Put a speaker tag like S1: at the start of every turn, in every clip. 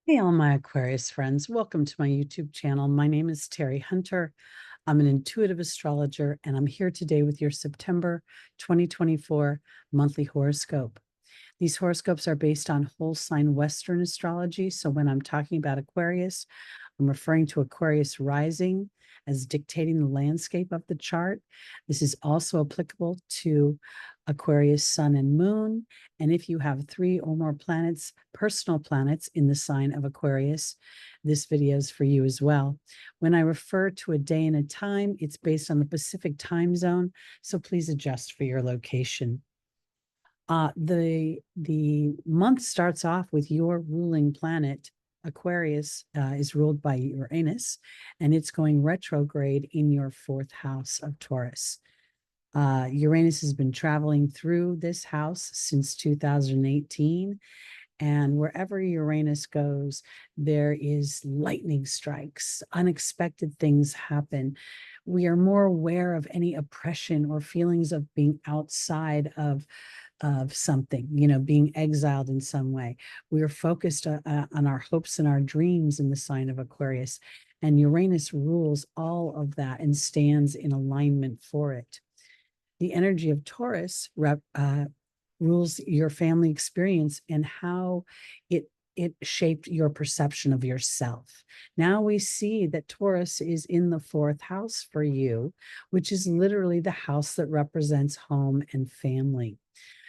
S1: Hey, all my Aquarius friends. Welcome to my YouTube channel. My name is Teri Hunter. I'm an intuitive astrologer, and I'm here today with your September 2024 monthly horoscope. These horoscopes are based on whole sign Western astrology. So when I'm talking about Aquarius, I'm referring to Aquarius rising as dictating the landscape of the chart. This is also applicable to Aquarius sun and moon. And if you have 3 or more planets, personal planets in the sign of Aquarius, this video is for you as well. When I refer to a day and a time, it's based on the Pacific time zone. So please adjust for your location. The month starts off with your ruling planet. Aquarius is ruled by Uranus, and it's going retrograde in your 4th house of Taurus. Uranus has been traveling through this house since 2018. And wherever Uranus goes, there is lightning strikes, unexpected things happen. We are more aware of any oppression or feelings of being outside of something, being exiled in some way. We are focused on our hopes and our dreams in the sign of Aquarius. And Uranus rules all of that and stands in alignment for it. The energy of Taurus rules your family experience and how it shaped your perception of yourself. Now we see that Taurus is in the 4th house for you, which is literally the house that represents home and family.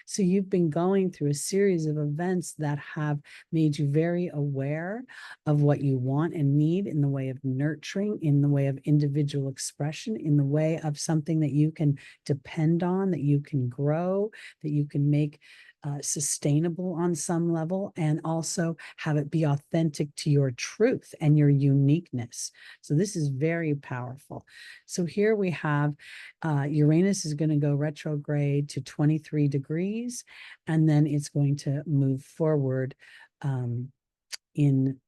S1: So you've been going through a series of events that have made you very aware of what you want and need in the way of nurturing, in the way of individual expression, in the way of something that you can depend on, that you can grow, that you can make sustainable on some level, and also have it be authentic to your truth and your uniqueness. So this is very powerful. So here we have Uranus is going to go retrograde to 23 degrees, and then it's going to move forward in,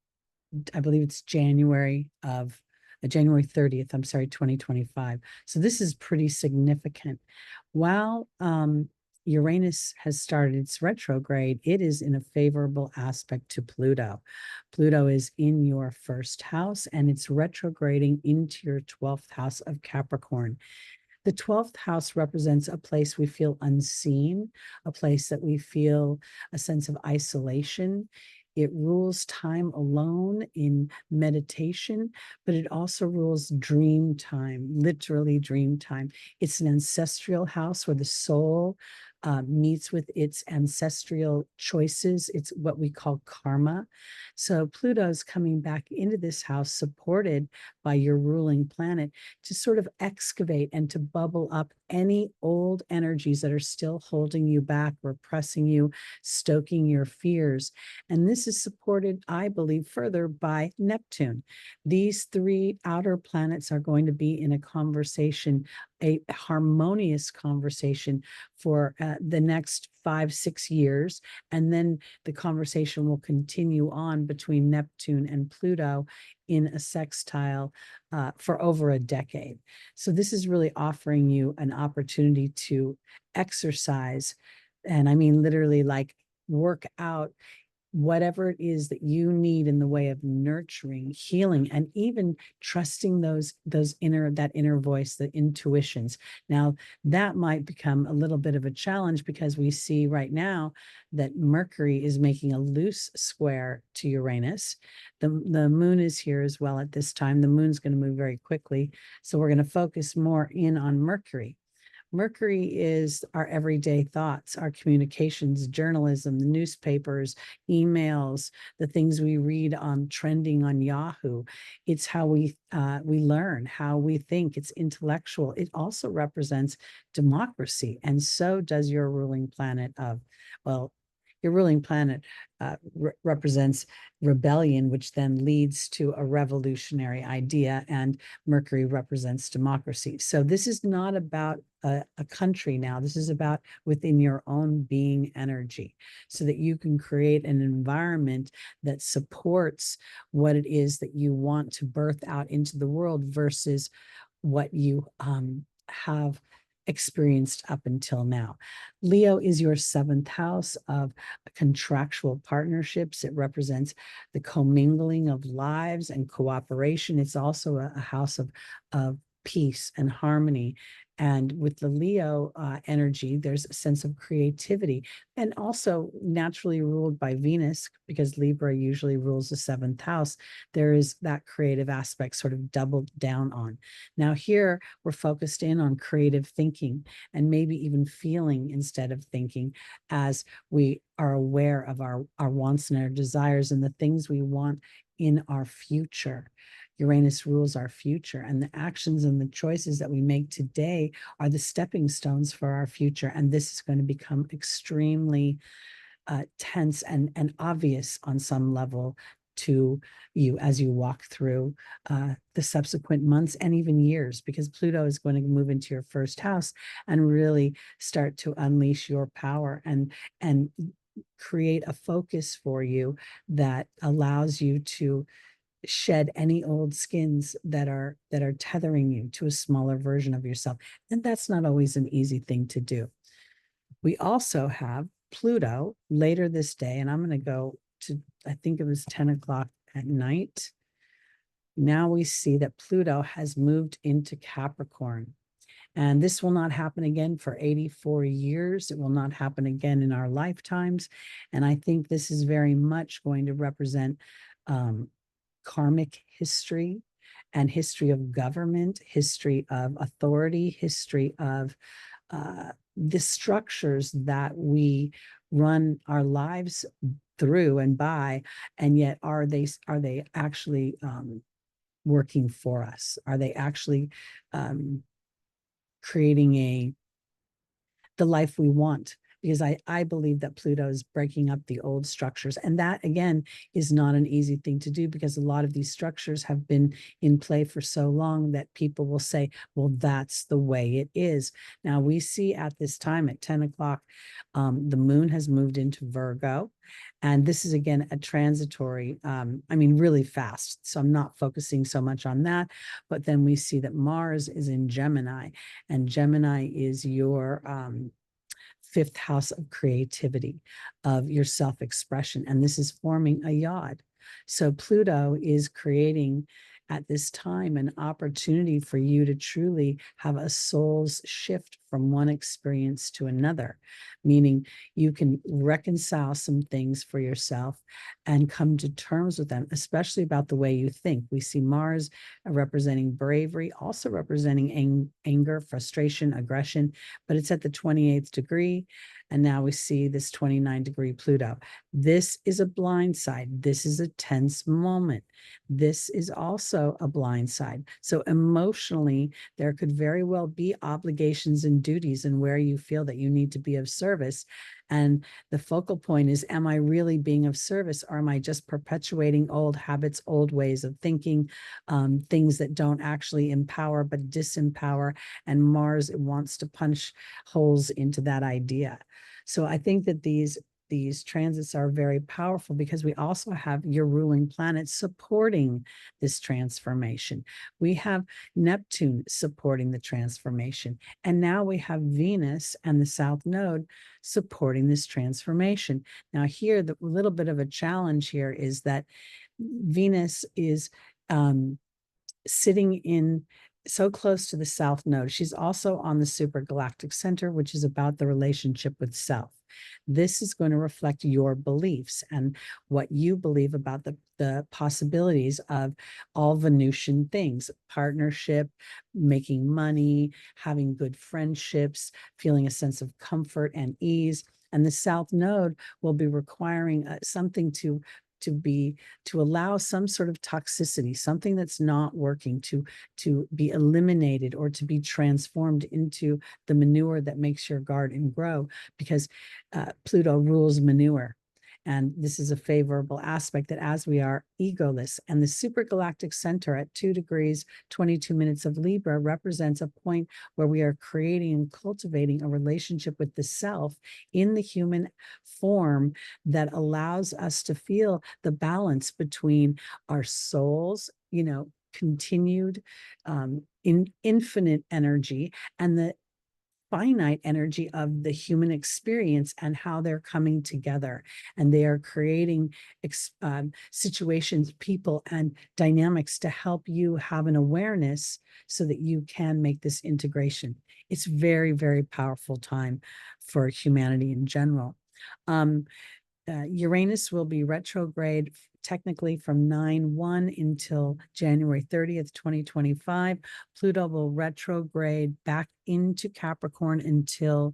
S1: I believe it's January 30th, I'm sorry, 2025. So this is pretty significant. While Uranus has started its retrograde, it is in a favorable aspect to Pluto. Pluto is in your 1st house, and it's retrograding into your 12th house of Capricorn. The 12th house represents a place we feel unseen, a place that we feel a sense of isolation. It rules time alone in meditation, but it also rules dream time, literally dream time. It's an ancestral house where the soul meets with its ancestral choices. It's what we call karma. So Pluto's coming back into this house, supported by your ruling planet, to sort of excavate and to bubble up any old energies that are still holding you back, repressing you, stoking your fears. And this is supported, I believe, further by Neptune. These 3 outer planets are going to be in a conversation, a harmonious conversation for the next 5-6 years. And then the conversation will continue on between Neptune and Pluto in a sextile for over a decade. So this is really offering you an opportunity to exercise, and I mean literally like work out whatever it is that you need in the way of nurturing, healing, and even trusting that inner voice, the intuitions. Now, that might become a little bit of a challenge because we see right now that Mercury is making a loose square to Uranus. The moon is here as well at this time. The moon's going to move very quickly. So we're going to focus more in on Mercury. Mercury is our everyday thoughts, our communications, journalism, the newspapers, emails, the things we read on trending on Yahoo. It's how we learn, how we think. It's intellectual. It also represents democracy, and so does your ruling planet of, well, your ruling planet represents rebellion, which then leads to a revolutionary idea, and Mercury represents democracy. So this is not about a country now. This is about within your own being energy, so that you can create an environment that supports what it is that you want to birth out into the world versus what you have experienced up until now. Leo is your seventh house of contractual partnerships. It represents the commingling of lives and cooperation. It's also a house of peace and harmony. And with the Leo energy, there's a sense of creativity, and also naturally ruled by Venus, because Libra usually rules the seventh house. There is that creative aspect sort of doubled down on. Now here we're focused in on creative thinking and maybe even feeling instead of thinking, as we are aware of our wants and our desires and the things we want in our future. Uranus rules our future, and the actions and the choices that we make today are the stepping stones for our future. And this is going to become extremely tense and obvious on some level to you as you walk through the subsequent months and even years, because Pluto is going to move into your first house and really start to unleash your power and create a focus for you that allows you to shed any old skins that are tethering you to a smaller version of yourself. And that's not always an easy thing to do. We also have Pluto later this day, and I'm going to go to, I think it was 10 o'clock at night. Now we see that Pluto has moved into Capricorn. And this will not happen again for 84 years. It will not happen again in our lifetimes. And I think this is very much going to represent karmic history and history of government, history of authority, history of the structures that we run our lives through and by, and yet are they actually working for us? Are they actually creating the life we want? Because I believe that Pluto is breaking up the old structures. And that, again, is not an easy thing to do, because a lot of these structures have been in play for so long that people will say, well, that's the way it is. Now, we see at this time at 10 o'clock, the moon has moved into Virgo. And this is, again, a transitory, really fast. So I'm not focusing so much on that. But then we see that Mars is in Gemini, and Gemini is your fifth house of creativity, of your self-expression. And this is forming a yod. So Pluto is creating at this time an opportunity for you to truly have a soul's shift from one experience to another, meaning you can reconcile some things for yourself and come to terms with them, especially about the way you think. We see Mars representing bravery, also representing anger, frustration, aggression, but it's at the 28th degree. And now we see this 29-degree Pluto. This is a blind side. This is a tense moment. This is also a blind side. So emotionally, there could very well be obligations and duties and where you feel that you need to be of service. And the focal point is, am I really being of service, or am I just perpetuating old habits, old ways of thinking, things that don't actually empower but disempower? And Mars wants to punch holes into that idea. So I think that these transits are very powerful, because we also have your ruling planet supporting this transformation. We have Neptune supporting the transformation. And now we have Venus and the South Node supporting this transformation. Now here, the little bit of a challenge here is that Venus is sitting in so close to the South Node. She's also on the supergalactic center, which is about the relationship with self. This is going to reflect your beliefs and what you believe about the possibilities of all Venusian things: partnership, making money, having good friendships, feeling a sense of comfort and ease. And the South Node will be requiring something to allow some sort of toxicity, something that's not working, to be eliminated or to be transformed into the manure that makes your garden grow, because Pluto rules manure. And this is a favorable aspect, that as we are egoless, and the supergalactic center at 2 degrees, 22 minutes of Libra represents a point where we are creating and cultivating a relationship with the self in the human form that allows us to feel the balance between our souls, continued in infinite energy, and the finite energy of the human experience and how they're coming together. And they are creating situations, people, and dynamics to help you have an awareness so that you can make this integration. It's very, very powerful time for humanity in general. Uranus will be retrograde technically from 9/1 until January 30th, 2025. Pluto will retrograde back into Capricorn until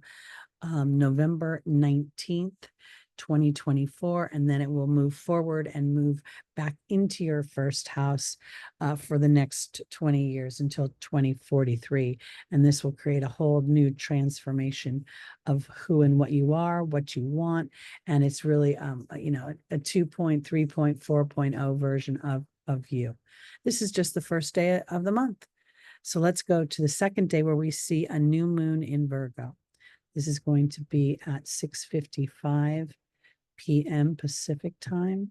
S1: November 19th, 2024, and then it will move forward and move back into your first house for the next 20 years until 2043. And this will create a whole new transformation of who and what you are, what you want. And it's really, a 2.3.4.0 version of you. This is just the first day of the month. So let's go to the second day where we see a new moon in Virgo. This is going to be at 6:55 p.m. Pacific time.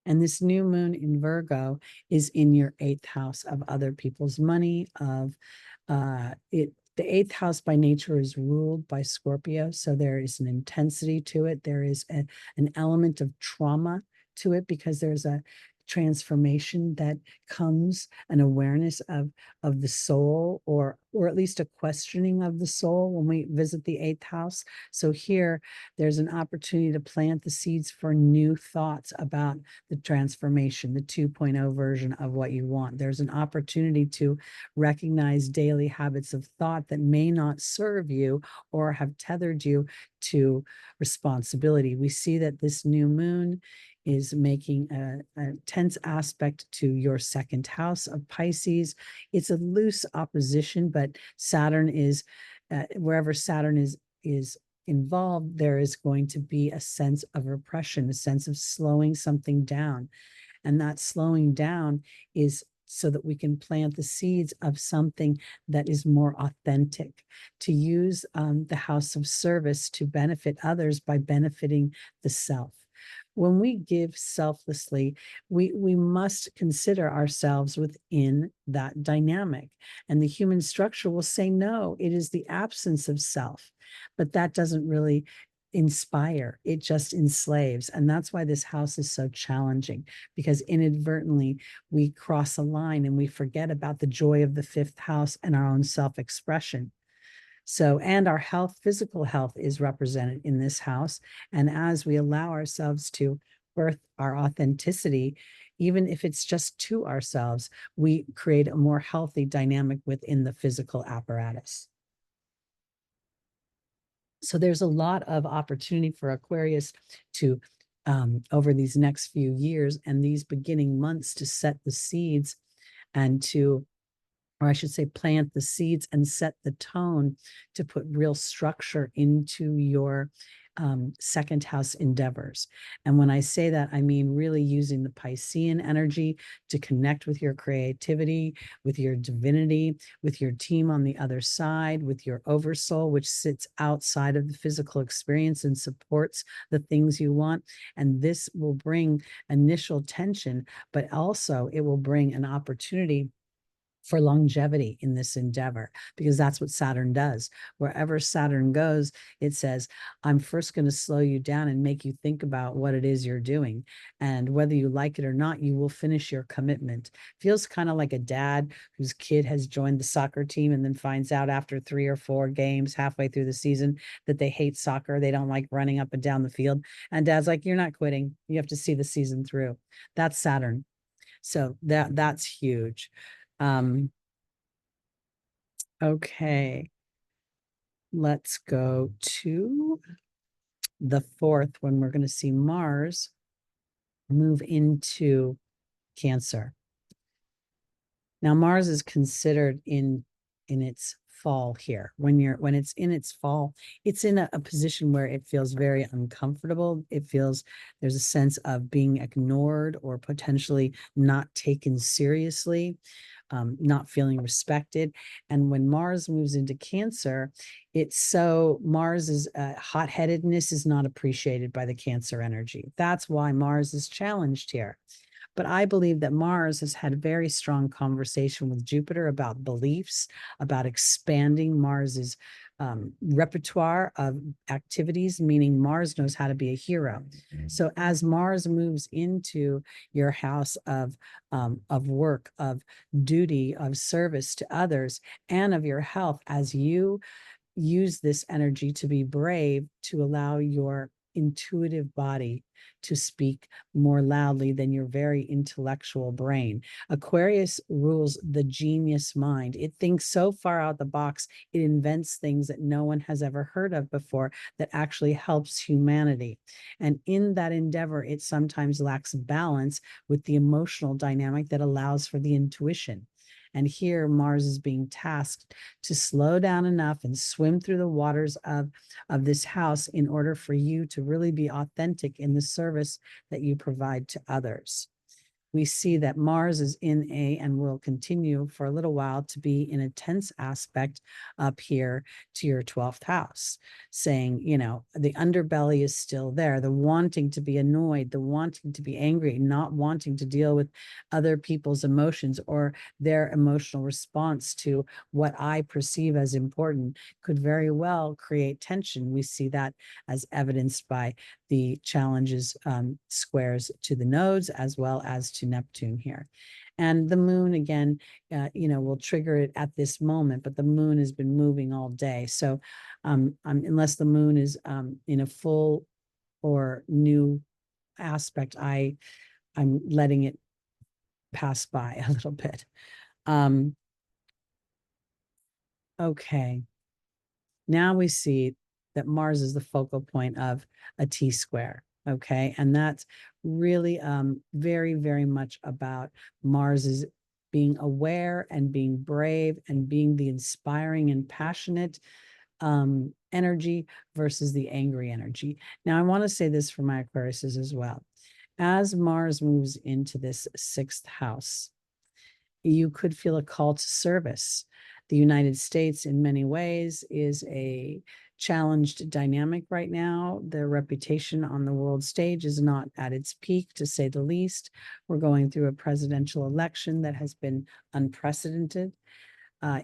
S1: And this new moon in Virgo is in your 8th house of other people's money, of it. The 8th house by nature is ruled by Scorpio. So there is an intensity to it. There is an element of trauma to it because there's a transformation that comes, an awareness of the soul, or at least a questioning of the soul when we visit the 8th house. So here there's an opportunity to plant the seeds for new thoughts about the transformation, the 2.0 version of what you want. There's an opportunity to recognize daily habits of thought that may not serve you or have tethered you to responsibility. We see that this new moon is making a tense aspect to your 2nd house of Pisces. It's a loose opposition, but Saturn is, wherever Saturn is involved, there is going to be a sense of repression, a sense of slowing something down. And that slowing down is so that we can plant the seeds of something that is more authentic, to use the house of service to benefit others by benefiting the self. When we give selflessly, we must consider ourselves within that dynamic. And the human structure will say, no, it is the absence of self. But that doesn't really inspire, it just enslaves. And that's why this house is so challenging, because inadvertently we cross a line and we forget about the joy of the 5th house and our own self-expression. So, and our health, physical health is represented in this house. And as we allow ourselves to birth our authenticity, even if it's just to ourselves, we create a more healthy dynamic within the physical apparatus. So there's a lot of opportunity for Aquarius to, over these next few years and these beginning months, to set the seeds and to, or I should say, plant the seeds and set the tone to put real structure into your 2nd house endeavors. And when I say that, I mean really using the Piscean energy to connect with your creativity, with your divinity, with your team on the other side, with your oversoul, which sits outside of the physical experience and supports the things you want. And this will bring initial tension, but also it will bring an opportunity for longevity in this endeavor, because that's what Saturn does. Wherever Saturn goes, it says, I'm first going to slow you down and make you think about what it is you're doing. And whether you like it or not, you will finish your commitment. Feels kind of like a dad whose kid has joined the soccer team and then finds out after 3 or 4 games halfway through the season that they hate soccer. They don't like running up and down the field. And dad's like, you're not quitting. You have to see the season through. That's Saturn. So that's huge. Okay, let's go to the 4th, when we're going to see Mars move into Cancer. Now, Mars is considered in its fall here. When it's in its fall, it's in a position where it feels very uncomfortable. It feels there's a sense of being ignored or potentially not taken seriously, not feeling respected. And when Mars moves into Cancer, Mars's hot-headedness is not appreciated by the Cancer energy. That's why Mars is challenged here. But I believe that Mars has had very strong conversation with Jupiter about beliefs, about expanding Mars's repertoire of activities, meaning Mars knows how to be a hero. So as Mars moves into your house of work, of duty, of service to others, and of your health, as you use this energy to be brave, to allow your intuitive body to speak more loudly than your very intellectual brain. Aquarius rules the genius mind. It thinks so far out the box, it invents things that no one has ever heard of before that actually helps humanity. And in that endeavor, it sometimes lacks balance with the emotional dynamic that allows for the intuition. And here Mars is being tasked to slow down enough and swim through the waters of this house in order for you to really be authentic in the service that you provide to others. We see that Mars is in and will continue for a little while to be in a tense aspect up here to your 12th house, saying, you know, the underbelly is still there, the wanting to be annoyed, the wanting to be angry, not wanting to deal with other people's emotions or their emotional response to what I perceive as important could very well create tension. We see that as evidenced by the challenges squares to the nodes as well as to Neptune here. And the moon, again, you know, will trigger it at this moment, but the moon has been moving all day. So unless the moon is in a full or new aspect, I'm letting it pass by a little bit. Okay. Now we see that Mars is the focal point of a T-square. Okay. And that's really very, very much about Mars's being aware and being brave and being the inspiring and passionate energy versus the angry energy. Now, I want to say this for my Aquariuses as well. As Mars moves into this 6th house, you could feel a call to service. The United States, in many ways, is a challenged dynamic right now. Their reputation on the world stage is not at its peak, to say the least. We're going through a presidential election that has been unprecedented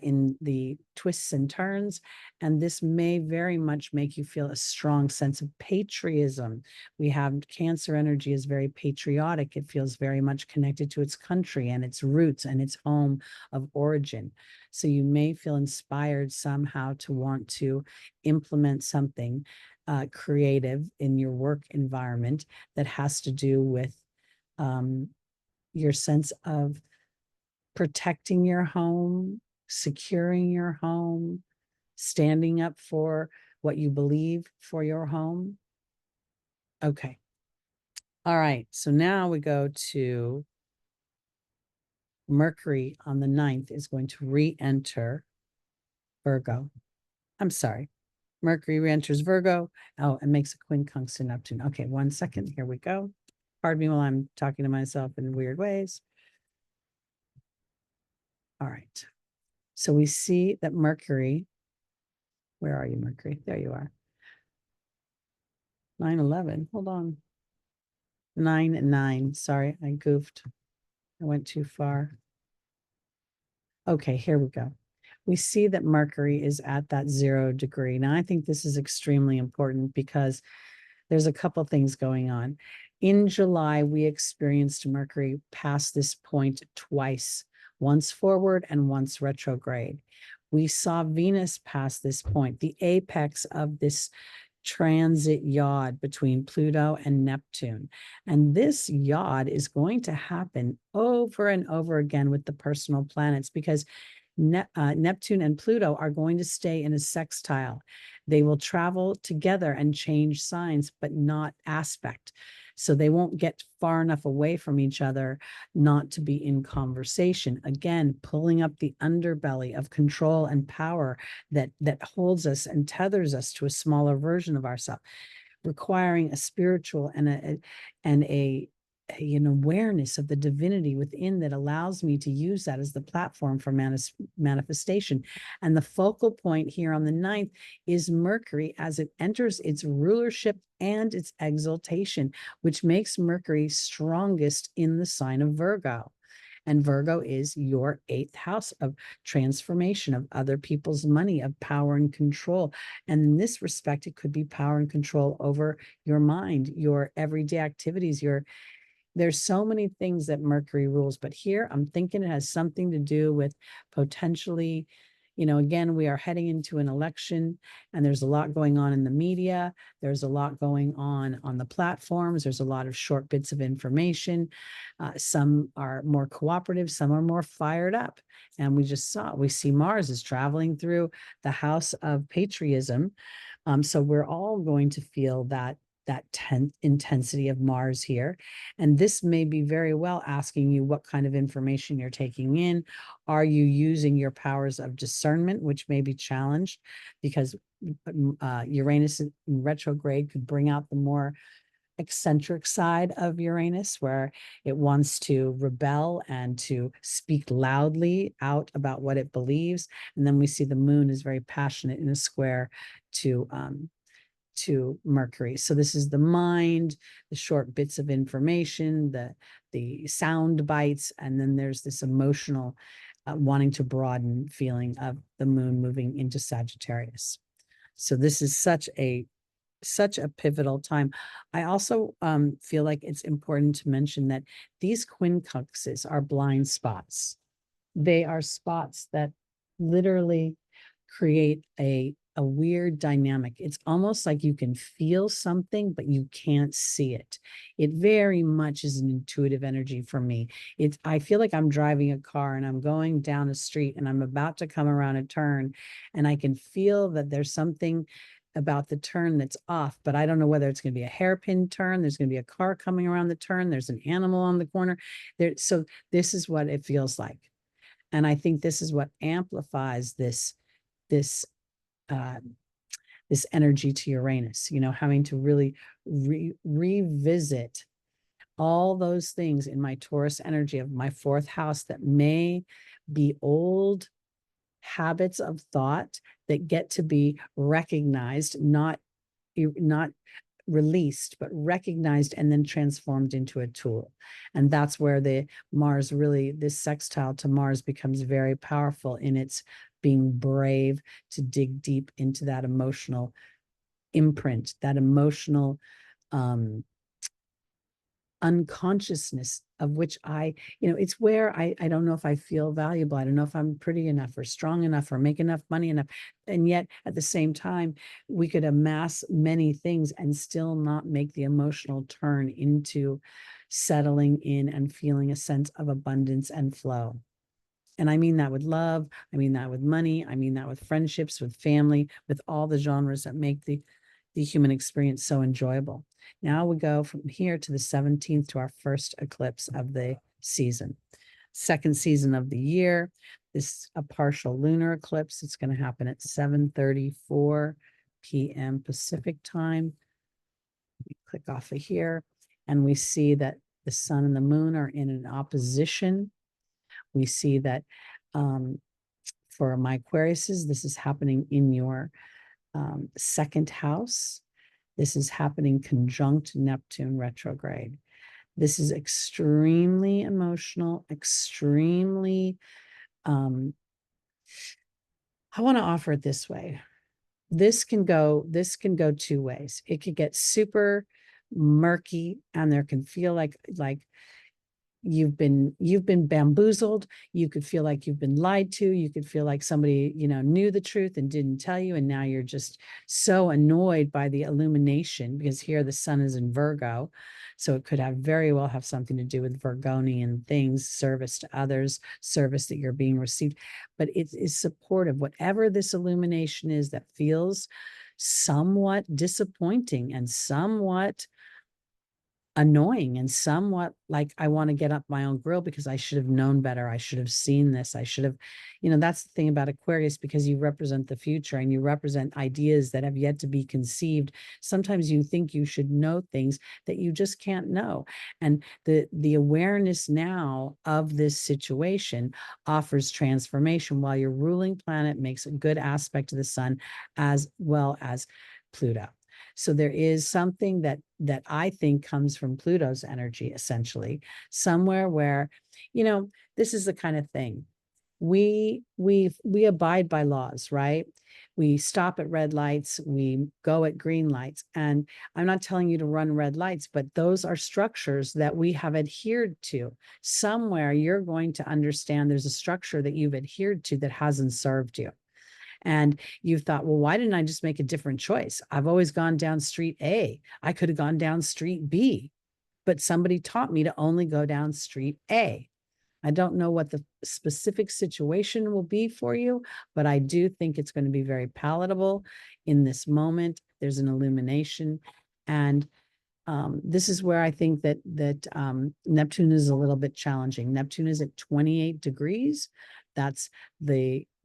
S1: in the twists and turns. And this may very much make you feel a strong sense of patriotism. We have Cancer energy is very patriotic. It feels very much connected to its country and its roots and its home of origin. So you may feel inspired somehow to want to implement something creative in your work environment that has to do with your sense of protecting your home, securing your home, standing up for what you believe for your home. Okay. All right. So now we go to Mercury on the 9th is going to re-enter Virgo. I'm sorry. Mercury re-enters Virgo. Oh, and makes a quincunx to Neptune. Okay, 1 second. Here we go. Pardon me while I'm talking to myself in weird ways. All right. So we see that Mercury, where are you, Mercury? There you are. 9/11. Hold on. 9 and 9. Sorry, I goofed. I went too far. Okay, here we go. We see that Mercury is at that 0 degree. Now, I think this is extremely important because there's a couple things going on. In July, we experienced Mercury pass this point twice, once forward and once retrograde. We saw Venus pass this point, the apex of this transit yod between Pluto and Neptune. And this yod is going to happen over and over again with the personal planets because Neptune and Pluto are going to stay in a sextile. They will travel together and change signs, but not aspect. So they won't get far enough away from each other not to be in conversation. Again, pulling up the underbelly of control and power that holds us and tethers us to a smaller version of ourselves, requiring a spiritual and a an awareness of the divinity within that allows me to use that as the platform for manifestation. And the focal point here on the 9th is Mercury as it enters its rulership and its exaltation, which makes Mercury strongest in the sign of Virgo. And Virgo is your 8th house of transformation, of other people's money, of power and control. And in this respect, it could be power and control over your mind, your everyday activities, there's so many things that Mercury rules, but here I'm thinking it has something to do with potentially, again, we are heading into an election and there's a lot going on in the media. There's a lot going on the platforms. There's a lot of short bits of information. Some are more cooperative, some are more fired up. And we see Mars is traveling through the house of patriotism. So we're all going to feel that intensity of Mars here. And this may be very well asking you what kind of information you're taking in. Are you using your powers of discernment, which may be challenged because Uranus in retrograde could bring out the more eccentric side of Uranus, where it wants to rebel and to speak loudly out about what it believes. And then we see the moon is very passionate in a square to Mercury. So this is the mind, the short bits of information, the sound bites, and then there's this emotional wanting to broaden feeling of the moon moving into Sagittarius. So this is such a pivotal time. I also feel like it's important to mention that these quincunxes are blind spots. They are spots that literally create a weird dynamic. It's almost like you can feel something, but you can't see it. It very much is an intuitive energy for me. I feel like I'm driving a car and I'm going down a street and I'm about to come around a turn and I can feel that there's something about the turn that's off, but I don't know whether it's going to be a hairpin turn. There's going to be a car coming around the turn. There's an animal on the corner there. So this is what it feels like. And I think this is what amplifies this energy to Uranus, having to really revisit all those things in my Taurus energy of my 4th house that may be old habits of thought that get to be recognized, not released, but recognized and then transformed into a tool. And that's where the Mars this sextile to Mars becomes very powerful in its being brave to dig deep into that emotional imprint, that emotional unconsciousness of which it's where I don't know if I feel valuable. I don't know if I'm pretty enough or strong enough or make enough money enough. And yet at the same time, we could amass many things and still not make the emotional turn into settling in and feeling a sense of abundance and flow. And I mean that with love. I mean that with money. I mean that with friendships, with family, with all the genres that make the human experience so enjoyable. Now we go from here to the 17th to our first eclipse of the season. Second season of the year. This a partial lunar eclipse. It's going to happen at 7:34 p.m. Pacific time. We click off of here and we see that the sun and the moon are in an opposition. We see that for my Aquariuses, this is happening in your 2nd house. This is happening conjunct Neptune retrograde. This is extremely emotional, extremely, I want to offer it this way. This can go 2 ways. It could get super murky and there can feel like you've been bamboozled. You could feel like you've been lied to. You could feel like somebody, knew the truth and didn't tell you. And now you're just so annoyed by the illumination because here the sun is in Virgo. So it could very well have something to do with Virgonian things, service to others, service that you're being received. But it is supportive. Whatever this illumination is that feels somewhat disappointing and somewhat annoying and somewhat like I want to get up my own grill because I should have known better. I should have seen this. I should have, that's the thing about Aquarius, because you represent the future and you represent ideas that have yet to be conceived. Sometimes you think you should know things that you just can't know. And the awareness now of this situation offers transformation, while your ruling planet makes a good aspect to the sun as well as Pluto. So there is something that I think comes from Pluto's energy, essentially, somewhere where, this is the kind of thing. We abide by laws, right? We stop at red lights, we go at green lights. And I'm not telling you to run red lights, but those are structures that we have adhered to. Somewhere you're going to understand there's a structure that you've adhered to that hasn't served you. And you thought, well, why didn't I just make a different choice? I've always gone down street A. I could have gone down street B, but somebody taught me to only go down street A. I don't know what the specific situation will be for you, but I do think it's going to be very palatable in this moment. There's an illumination. And this is where I think that Neptune is a little bit challenging. Neptune is at 28 degrees. That's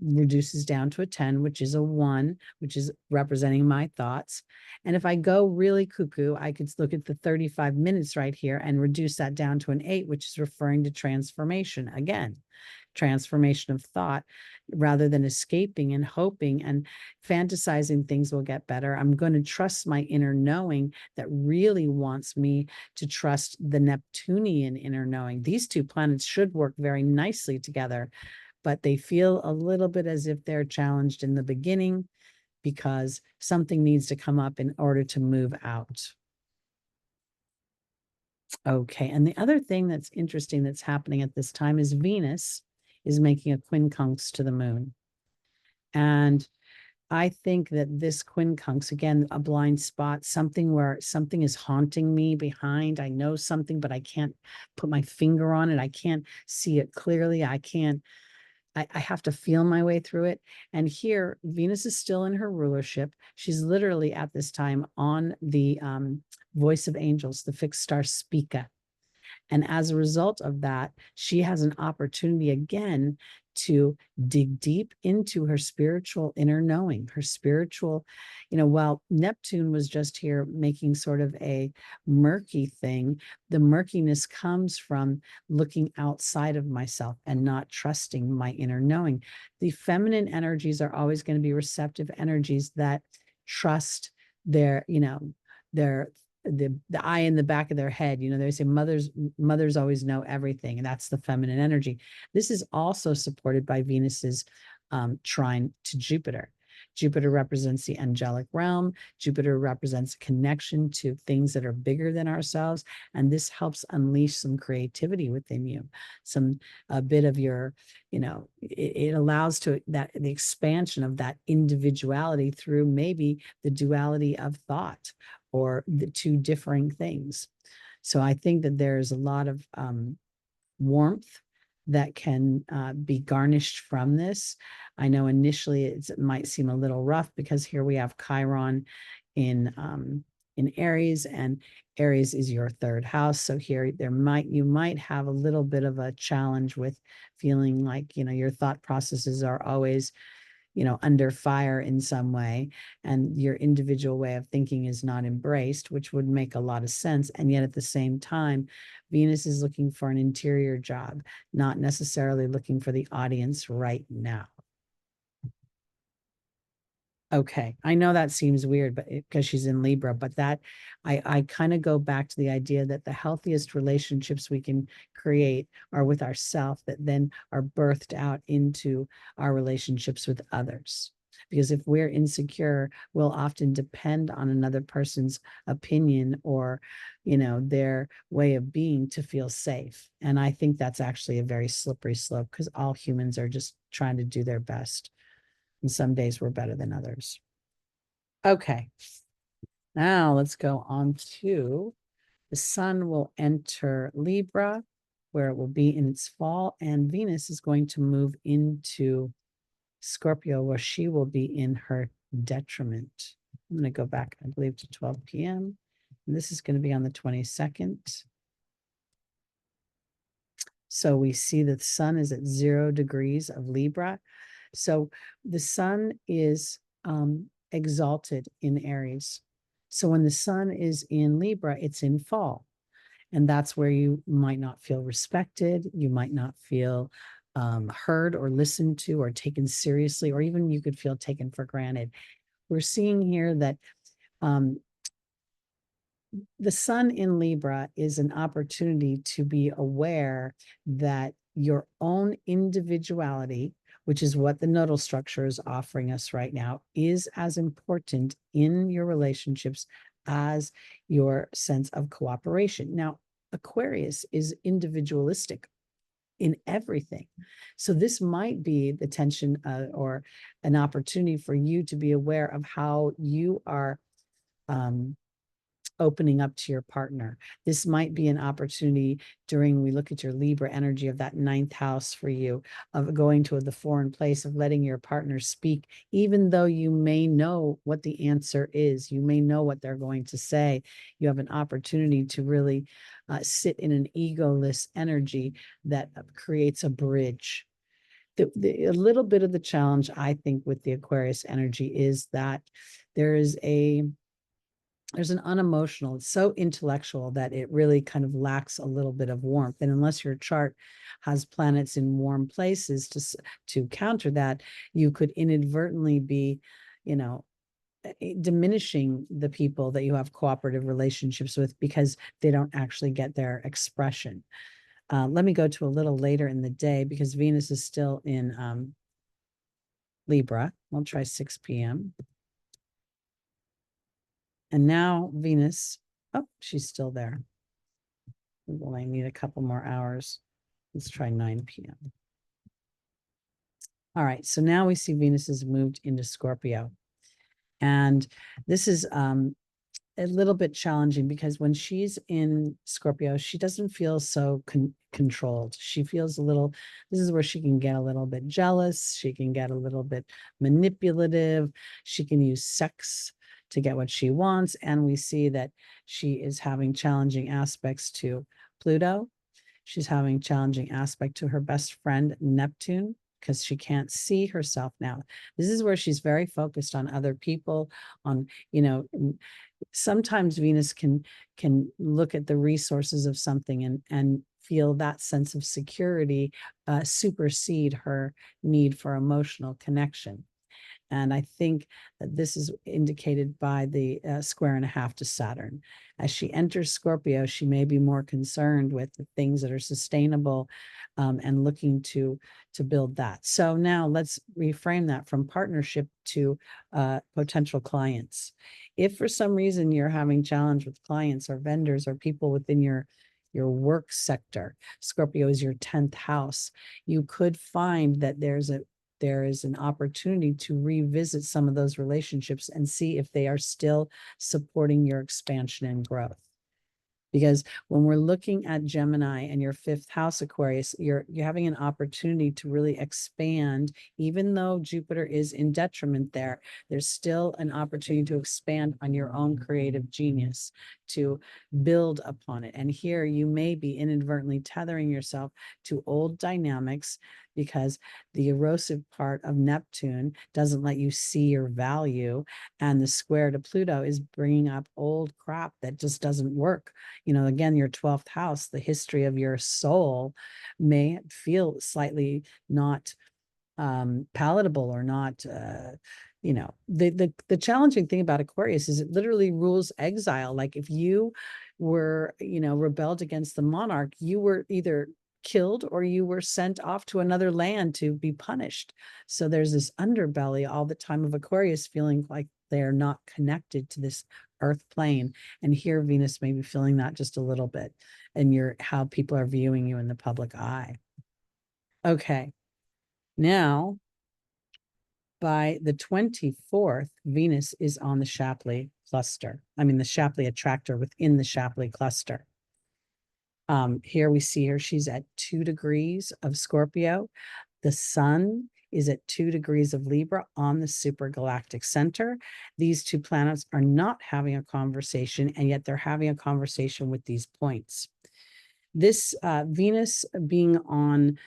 S1: reduces down to a 10, which is a 1, which is representing my thoughts. And if I go really cuckoo, I could look at the 35 minutes right here and reduce that down to an 8, which is referring to transformation. Again, transformation of thought, rather than escaping and hoping and fantasizing things will get better. I'm going to trust my inner knowing that really wants me to trust the Neptunian inner knowing. These two planets should work very nicely together, but they feel a little bit as if they're challenged in the beginning because something needs to come up in order to move out. Okay, and the other thing that's interesting that's happening at this time is Venus is making a quincunx to the moon. And I think that this quincunx, again, a blind spot, something where something is haunting me behind. I know something, but I can't put my finger on it. I can't see it clearly. I have to feel my way through it. And here, Venus is still in her rulership. She's literally at this time on the voice of angels, the fixed star Spica. And as a result of that, she has an opportunity again to dig deep into her spiritual inner knowing, her spiritual, while Neptune was just here making sort of a murky thing, the murkiness comes from looking outside of myself and not trusting my inner knowing. The feminine energies are always going to be receptive energies that trust their, their the eye in the back of their head. They say mothers always know everything, and that's the feminine energy. This is also supported by Venus's trine to Jupiter. Jupiter represents the angelic realm. Jupiter represents a connection to things that are bigger than ourselves, and this helps unleash some creativity within you, a bit of your, it allows to that the expansion of that individuality through maybe the duality of thought or the two differing things. So I think that there's a lot of warmth that can be garnished from this. I know initially it might seem a little rough because here we have Chiron in Aries, and Aries is your third house. So here you might have a little bit of a challenge with feeling like, your thought processes are always under fire in some way, and your individual way of thinking is not embraced, which would make a lot of sense. And yet at the same time, Venus is looking for an interior job, not necessarily looking for the audience right now. Okay, I know that seems weird, but because she's in Libra, but that I kind of go back to the idea that the healthiest relationships we can create are with ourselves, that then are birthed out into our relationships with others. Because if we're insecure, we'll often depend on another person's opinion or, their way of being to feel safe. And I think that's actually a very slippery slope because all humans are just trying to do their best. And some days we're better than others. Okay. Now let's go on to the sun will enter Libra, where it will be in its fall, and Venus is going to move into Scorpio, where she will be in her detriment. I'm going to go back, I believe, to 12 p.m. And this is going to be on the 22nd. So we see that the sun is at 0 degrees of Libra. So the sun is exalted in Aries. So when the sun is in Libra, it's in fall. And that's where you might not feel respected. You might not feel heard or listened to or taken seriously, or even you could feel taken for granted. We're seeing here that the sun in Libra is an opportunity to be aware that your own individuality, which is what the nodal structure is offering us right now, is as important in your relationships as your sense of cooperation. Now, Aquarius is individualistic in everything. So this might be the tension or an opportunity for you to be aware of how you are opening up to your partner. This might be an opportunity during, we look at your Libra energy of that 9th house for you, of going to the foreign place, of letting your partner speak, even though you may know what the answer is, you may know what they're going to say. You have an opportunity to really sit in an egoless energy that creates a bridge. A little bit of the challenge, I think, with the Aquarius energy is that there's an unemotional, it's so intellectual that it really kind of lacks a little bit of warmth. And unless your chart has planets in warm places to counter that, you could inadvertently be, diminishing the people that you have cooperative relationships with because they don't actually get their expression. Let me go to a little later in the day because Venus is still in Libra. I'll try 6 p.m. And now Venus, oh, she's still there. Well, I need a couple more hours. Let's try 9 p.m. All right, so now we see Venus has moved into Scorpio. And this is a little bit challenging because when she's in Scorpio, she doesn't feel so controlled. She feels a little, this is where she can get a little bit jealous. She can get a little bit manipulative. She can use sex to get what she wants. And we see that she is having challenging aspects to Pluto. She's having challenging aspect to her best friend, Neptune, because she can't see herself now. This is where she's very focused on other people, on, sometimes Venus can look at the resources of something and feel that sense of security supersede her need for emotional connection. And I think that this is indicated by the 2.5 to Saturn. As she enters Scorpio, she may be more concerned with the things that are sustainable and looking to build that. So now let's reframe that from partnership to potential clients. If for some reason you're having challenge with clients or vendors or people within your work sector, Scorpio is your 10th house, you could find that there is an opportunity to revisit some of those relationships and see if they are still supporting your expansion and growth. Because when we're looking at Gemini and your 5th house Aquarius, you're having an opportunity to really expand. Even though Jupiter is in detriment there, there's still an opportunity to expand on your own creative genius, to build upon it. And here you may be inadvertently tethering yourself to old dynamics because the erosive part of Neptune doesn't let you see your value. And the square to Pluto is bringing up old crap that just doesn't work. Again, your 12th house, the history of your soul may feel slightly not palatable or not, the challenging thing about Aquarius is it literally rules exile. Like if you were, rebelled against the monarch, you were either killed or you were sent off to another land to be punished. So there's this underbelly all the time of Aquarius feeling like they're not connected to this earth plane. And here Venus may be feeling that just a little bit, and how people are viewing you in the public eye. Okay. Now, by the 24th, Venus is on the Shapley cluster. The Shapley attractor within the Shapley cluster. Here we see her, she's at 2 degrees of Scorpio. The sun is at 2 degrees of Libra on the supergalactic center. These two planets are not having a conversation, and yet they're having a conversation with these points. This Venus being on,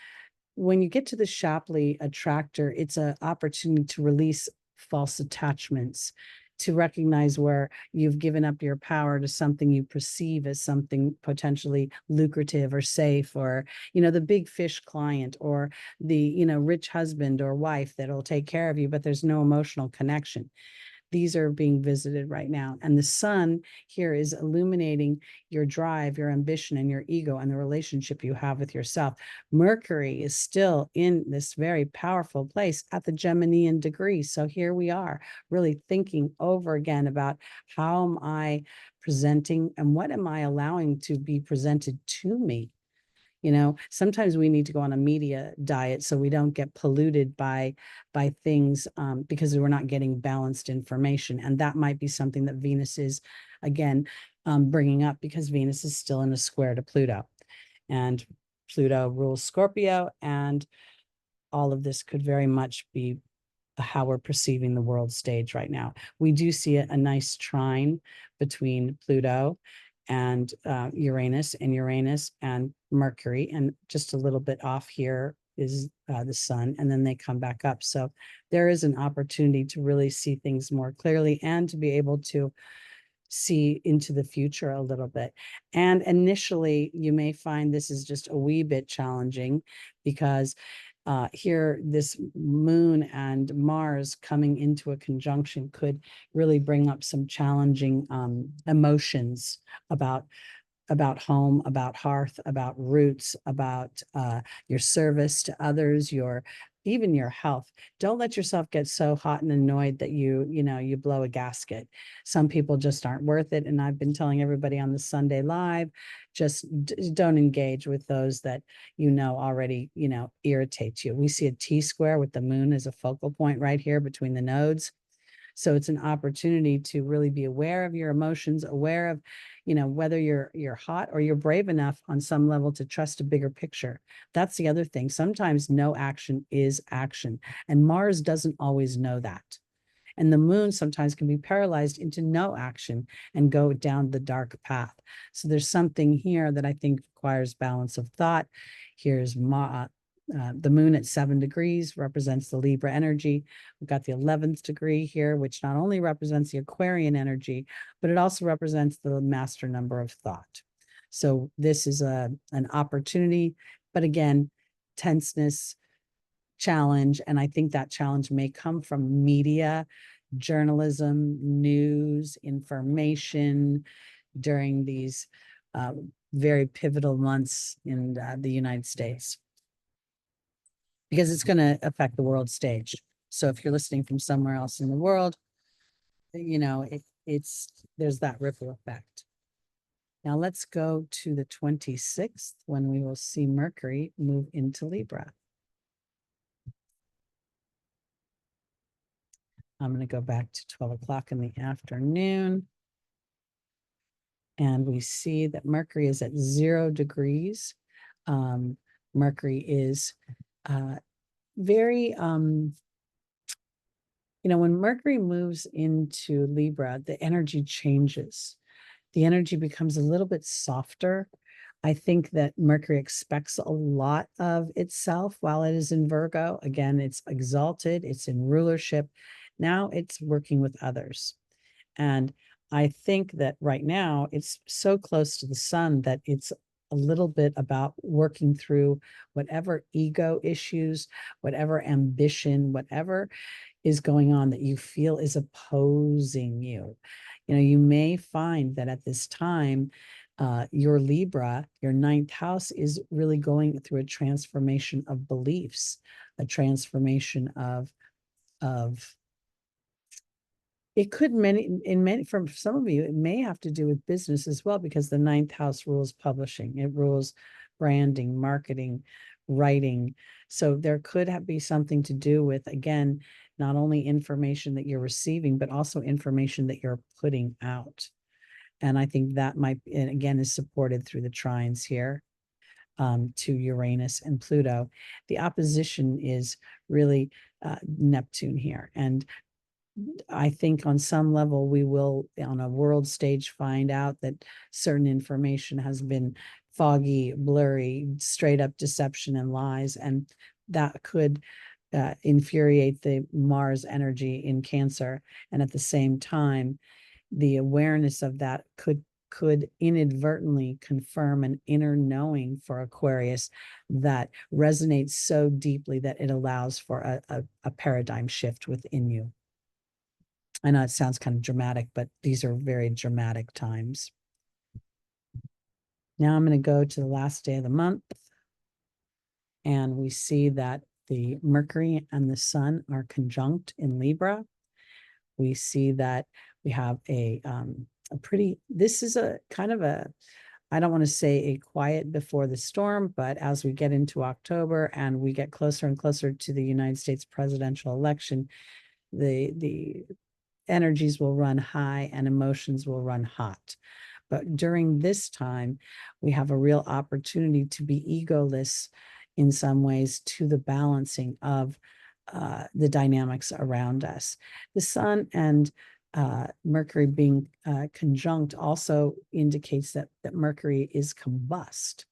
S1: when you get to the Shapley attractor, it's an opportunity to release false attachments, to recognize where you've given up your power to something you perceive as something potentially lucrative or safe, or, the big fish client, or the, rich husband or wife that'll take care of you, but there's no emotional connection. These are being visited right now. And the sun here is illuminating your drive, your ambition, and your ego, and the relationship you have with yourself. Mercury is still in this very powerful place at the Geminian degree. So here we are, really thinking over again about how am I presenting and what am I allowing to be presented to me. Sometimes we need to go on a media diet so we don't get polluted by things, because we're not getting balanced information. And that might be something that Venus is, again, bringing up, because Venus is still in a square to Pluto. And Pluto rules Scorpio, and all of this could very much be how we're perceiving the world stage right now. We do see a nice trine between Pluto and Uranus and Mercury, and just a little bit off here is the sun, and then they come back up. So there is an opportunity to really see things more clearly and to be able to see into the future a little bit. And initially, you may find this is just a wee bit challenging, because here, this moon and Mars coming into a conjunction could really bring up some challenging emotions about home, about hearth, about roots, about your service to others, even your health. Don't let yourself get so hot and annoyed that you blow a gasket. Some people just aren't worth it. And I've been telling everybody on the Sunday Live, just don't engage with those that already irritate you. We see a T-square with the moon as a focal point right here between the nodes. So it's an opportunity to really be aware of your emotions, aware of, whether you're hot or you're brave enough on some level to trust a bigger picture. That's the other thing. Sometimes no action is action, and Mars doesn't always know that. And the moon sometimes can be paralyzed into no action and go down the dark path. So there's something here that I think requires balance of thought. Here's the moon at 7 degrees represents the Libra energy. We've got the 11th degree here, which not only represents the Aquarian energy, but it also represents the master number of thought. So this is an opportunity, but again, tenseness, challenge. And I think that challenge may come from media, journalism, news, information during these very pivotal months in the United States, because it's going to affect the world stage. So if you're listening from somewhere else in the world, there's that ripple effect. Now let's go to the 26th, when we will see Mercury move into Libra. I'm going to go back to 12 o'clock in the afternoon. And we see that Mercury is at 0 degrees. Mercury is very, when Mercury moves into Libra, the energy changes. The energy becomes a little bit softer. I think that Mercury expects a lot of itself while it is in Virgo. Again, it's exalted, it's in rulership. Now it's working with others. And I think that right now it's so close to the sun that it's a little bit about working through whatever ego issues, whatever ambition, whatever is going on that you feel is opposing you. You may find that at this time, your Libra, your 9th house, is really going through a transformation of beliefs, a transformation of it could for some of you, it may have to do with business as well, because the 9th house rules publishing. It rules branding, marketing, writing. So there could be something to do with, again, not only information that you're receiving, but also information that you're putting out. And I think that might, and again, is supported through the trines here. to Uranus and Pluto. The opposition is really Neptune here. And I think on some level we will, on a world stage, find out that certain information has been foggy, blurry, straight up deception and lies, and that could infuriate the Mars energy in Cancer. And at the same time, the awareness of that could inadvertently confirm an inner knowing for Aquarius that resonates so deeply that it allows for a paradigm shift within you. I know it sounds kind of dramatic, but these are very dramatic times. Now I'm going to go to the last day of the month, and we see that the Mercury and the Sun are conjunct in Libra. We see that we have a pretty, this is a kind of a, I don't want to say a quiet before the storm, but as we get into October and we get closer and closer to the United States presidential election, the energies will run high and emotions will run hot. But during this time, we have a real opportunity to be egoless in some ways to the balancing of the dynamics around us. The Sun and Mercury being conjunct also indicates that Mercury is combust.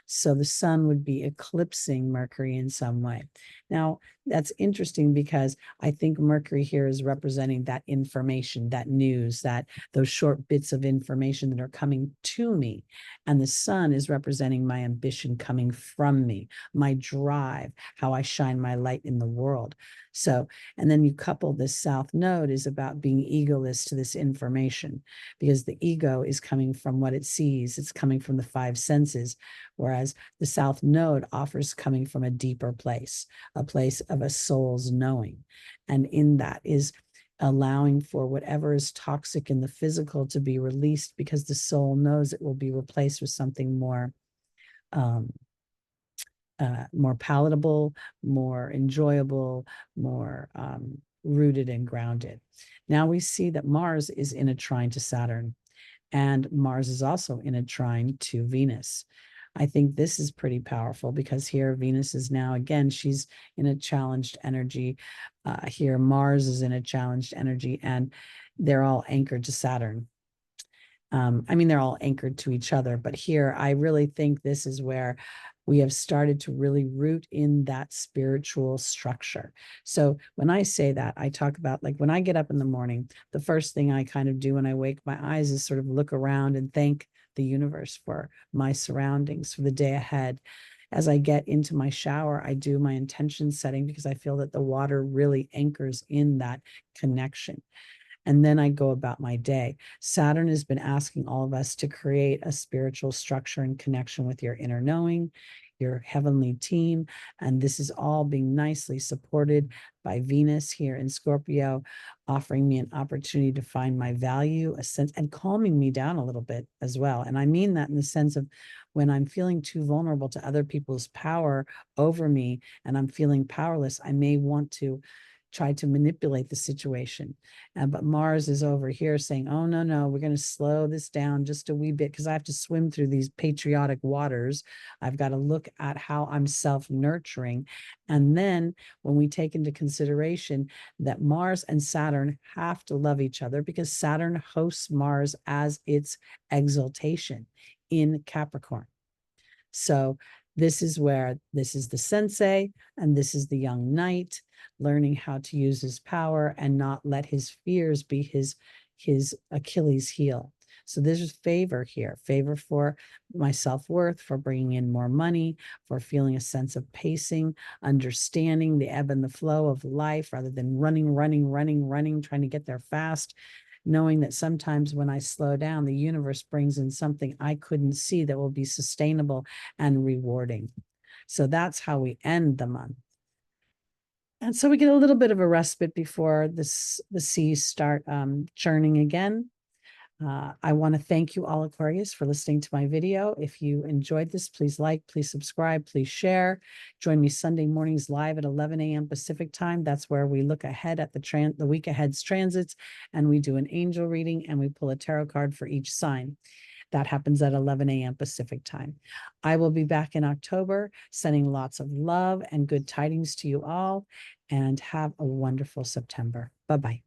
S1: So the Sun would be eclipsing Mercury in some way. Now, that's interesting because I think Mercury here is representing that information, that news, that those short bits of information that are coming to me. And the Sun is representing my ambition coming from me, my drive, how I shine my light in the world. So, and then you couple this South Node is about being egoless to this information, because the ego is coming from what it sees. It's coming from the five senses, whereas the South Node offers coming from a deeper place, a place of a soul's knowing. And in that is allowing for whatever is toxic in the physical to be released, because the soul knows it will be replaced with something more more palatable, more enjoyable, more rooted and grounded. Now we see that Mars is in a trine to Saturn, and Mars is also in a trine to Venus. I think this is pretty powerful because here Venus is now, again, she's in a challenged energy. Here Mars is in a challenged energy, and they're all anchored to Saturn. I mean, they're all anchored to each other, but here I really think this is where we have started to really root in that spiritual structure. So when I say that, I talk about, like, when I get up in the morning, the first thing I kind of do when I wake my eyes is sort of look around and thank the universe for my surroundings, for the day ahead. As I get into my shower, I do my intention setting because I feel that the water really anchors in that connection. And then I go about my day. Saturn has been asking all of us to create a spiritual structure and connection with your inner knowing, your heavenly team. And this is all being nicely supported by Venus here in Scorpio, offering me an opportunity to find my value, a sense, and calming me down a little bit as well. And I mean that in the sense of when I'm feeling too vulnerable to other people's power over me and I'm feeling powerless, I may want to try to manipulate the situation. But Mars is over here saying, oh, no, no, we're going to slow this down just a wee bit because I have to swim through these patriotic waters. I've got to look at how I'm self-nurturing. And then when we take into consideration that Mars and Saturn have to love each other because Saturn hosts Mars as its exaltation in Capricorn. So this is where this is the sensei and this is the young knight learning how to use his power and not let his fears be his Achilles heel. So there's favor here, favor for my self-worth, for bringing in more money, for feeling a sense of pacing, understanding the ebb and the flow of life rather than running, trying to get there fast. Knowing that sometimes when I slow down, the universe brings in something I couldn't see that will be sustainable and rewarding. So that's how we end the month. And so we get a little bit of a respite before the seas start churning again. I want to thank you all, Aquarius, for listening to my video. If you enjoyed this, please like, please subscribe, please share. Join me Sunday mornings live at 11 a.m. Pacific time. That's where we look ahead at the week ahead's transits, and we do an angel reading and we pull a tarot card for each sign. That happens at 11 a.m. Pacific time. I will be back in October, sending lots of love and good tidings to you all, and have a wonderful September. Bye-bye.